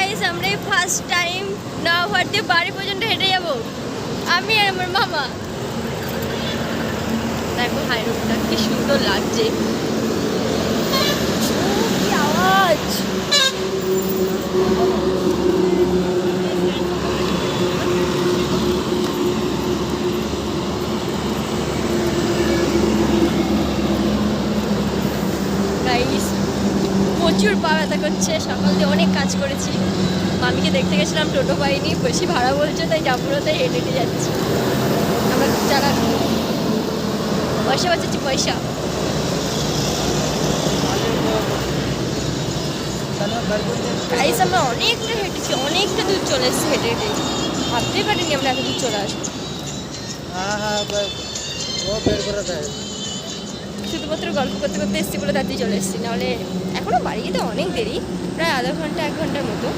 Guys আমরা first time নওহাট দিয়ে বাড়ি পর্যন্ত হেঁটে যাব, আমি আর আমার মামা। দেখো হাই রোডটা কি সুন্দর লাগছে। কি আওয়াজ! গাইস প্রচুর পা ব্যথা করছে, সকাল দিয়ে অনেক কাজ করেছি। মামিকে দেখতে গেছিলাম, টোটো পাইনি, বেশি ভাড়া বলছে, তাই যাবো তাই হেঁটে হেঁটে যাচ্ছি। আমরা যারা পয়সা বাঁচাচ্ছি, পয়সা। গাইস আমরা অনেকটা হেঁটেছি, অনেকটা দূর চলে এসেছি হেঁটে হেঁটে। ভাবতেই পারিনি আমরা এত দূর চলে আসবো। শুধুমাত্র গল্প করতে করতে এসেছি বলে তাড়াতাড়ি চলে এসেছি, নাহলে এখনও বাড়ি যেতে অনেক দেরি, প্রায় আধা ঘন্টা 1 ঘন্টার মতো।